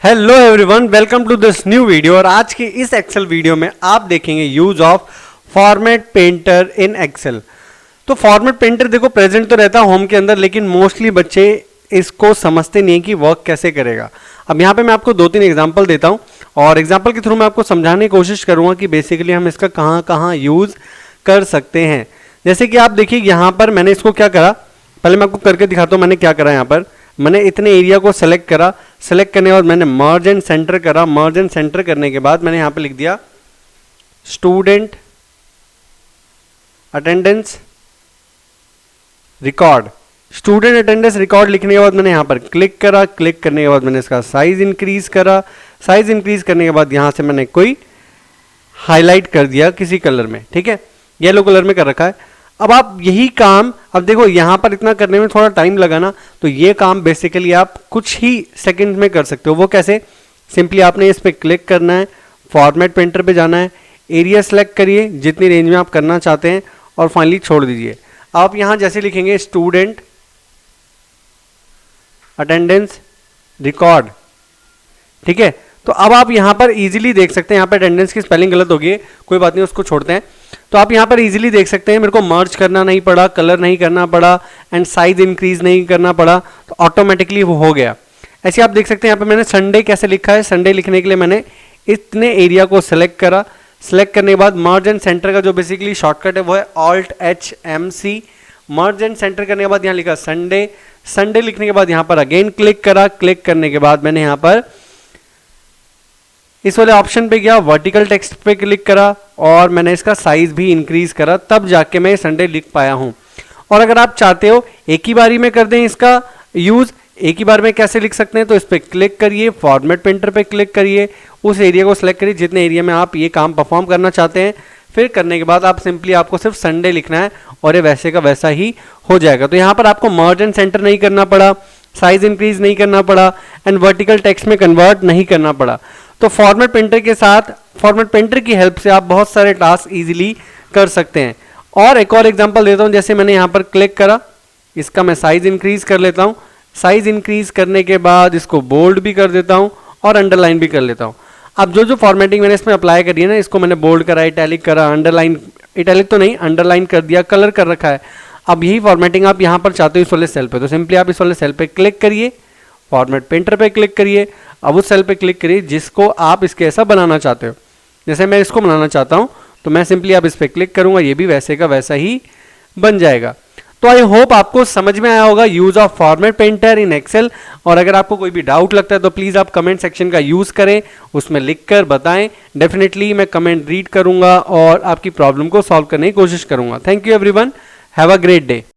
Hello everyone, welcome to this new video. और आज की इस एक्सेल वीडियो में आप देखेंगे use of format painter in Excel. तो फॉर्मेट पेंटर देखो प्रेजेंट तो रहता है होम के अंदर, लेकिन मोस्टली बच्चे इसको समझते नहीं कि वर्क कैसे करेगा। अब यहाँ पे मैं आपको 2-3 एग्जांपल देता हूँ और एग्जांपल के थ्रू मैं आपको समझाने की कोशिश करूँगा कि बेसिकली हम इसका कहाँ कहाँ यूज कर सकते हैं। जैसे कि आप देखिए यहाँ पर मैंने इसको क्या करा, पहले मैं आपको करके दिखाता हूँ मैंने क्या करा। यहाँ पर मैंने इतने एरिया को सेलेक्ट करा, सेलेक्ट करने के बाद मैंने मर्ज एंड सेंटर करा। मर्ज एंड सेंटर करने के बाद मैंने यहाँ पे लिख दिया student attendance record. Student attendance record लिखने के बाद मैंने यहाँ पर क्लिक करा। क्लिक करने के बाद मैंने इसका साइज इंक्रीज करा। साइज इंक्रीज करने के बाद यहाँ से मैंने कोई हाईलाइट कर दिया किसी कलर में, ठीक है, येलो कलर में कर रखा है। अब आप यही काम, अब देखो यहाँ पर इतना करने में थोड़ा टाइम लगा ना, तो ये काम बेसिकली आप कुछ ही सेकंड में कर सकते हो। वो कैसे? सिंपली आपने इस पर क्लिक करना है, फॉर्मेट पेंटर पे जाना है, एरिया सेलेक्ट करिए जितनी रेंज में आप करना चाहते हैं और फाइनली छोड़ दीजिए। आप यहाँ जैसे लिखेंगे स्टूडेंट अटेंडेंस रिकॉर्ड, ठीक है, तो अब आप यहाँ पर इजीली देख सकते हैं। यहाँ पर अटेंडेंस की स्पेलिंग गलत होगी, कोई बात नहीं, उसको छोड़ते हैं। तो आप यहाँ पर इजीली देख सकते हैं मेरे को मर्ज करना नहीं पड़ा, कलर नहीं करना पड़ा एंड साइज इंक्रीज नहीं करना पड़ा, तो ऑटोमेटिकली वो हो गया। ऐसे आप देख सकते हैं यहाँ पे मैंने संडे कैसे लिखा है। संडे लिखने के लिए मैंने इतने एरिया को सिलेक्ट करा। सिलेक्ट करने के बाद मर्ज एंड सेंटर का जो बेसिकली शॉर्टकट है वो है Alt+H+M+C। मर्ज एंड सेंटर करने के बाद यहाँ लिखा संडे। संडे लिखने के बाद यहाँ पर अगेन क्लिक करा। क्लिक करने के बाद मैंने यहाँ पर इस वाले ऑप्शन पे गया, वर्टिकल टेक्स्ट पे क्लिक करा और मैंने इसका साइज भी इंक्रीज करा, तब जाके मैं संडे लिख पाया हूं। और अगर आप चाहते हो एक ही बारी में कर दें इसका यूज, एक ही बार में कैसे लिख सकते हैं, तो इस पे क्लिक करिए, फॉर्मेट पेंटर पे क्लिक करिए, उस एरिया को सिलेक्ट करिए जितने एरिया में आप ये काम परफॉर्म करना चाहते हैं। फिर करने के बाद आप सिंपली आपको सिर्फ संडे लिखना है और ये वैसे का वैसा ही हो जाएगा। तो यहाँ पर आपको मर्ज एंड सेंटर नहीं करना पड़ा, साइज इंक्रीज नहीं करना पड़ा एंड वर्टिकल टेक्स्ट में कन्वर्ट नहीं करना पड़ा। तो फॉर्मेट पेंटर के साथ, फॉर्मेट पेंटर की हेल्प से आप बहुत सारे टास्क इजीली कर सकते हैं। और एक और एग्जांपल देता हूं, जैसे मैंने यहाँ पर क्लिक करा, इसका मैं साइज इंक्रीज कर लेता हूं। साइज इंक्रीज करने के बाद इसको बोल्ड भी कर देता हूं और अंडरलाइन भी कर लेता हूं। अब जो जो फॉर्मेटिंग मैंने इसमें अप्लाई करी है ना, इसको मैंने बोल्ड करा, इटैलिक करा, अंडरलाइन, इटैलिक तो नहीं, अंडरलाइन कर दिया, कलर कर रखा है। अब यही फॉर्मेटिंग आप यहाँ पर चाहते हो इस वाले सेल पे, तो सिंपली आप इस वाले सेल पे क्लिक करिए, फॉर्मेट पेंटर पे क्लिक करिए, अब उस सेल पे क्लिक करिए जिसको आप इसके ऐसा बनाना चाहते हो। जैसे मैं इसको बनाना चाहता हूं तो मैं सिंपली आप इस पे क्लिक करूंगा, ये भी वैसे का वैसा ही बन जाएगा। तो आई होप आपको समझ में आया होगा use of format painter in Excel. और अगर आपको कोई भी डाउट लगता है तो प्लीज आप कमेंट सेक्शन का यूज करें, उसमें लिखकर बताएं। डेफिनेटली मैं कमेंट रीड करूंगा और आपकी प्रॉब्लम को सॉल्व करने की कोशिश करूंगा। Thank you everyone, have a great day.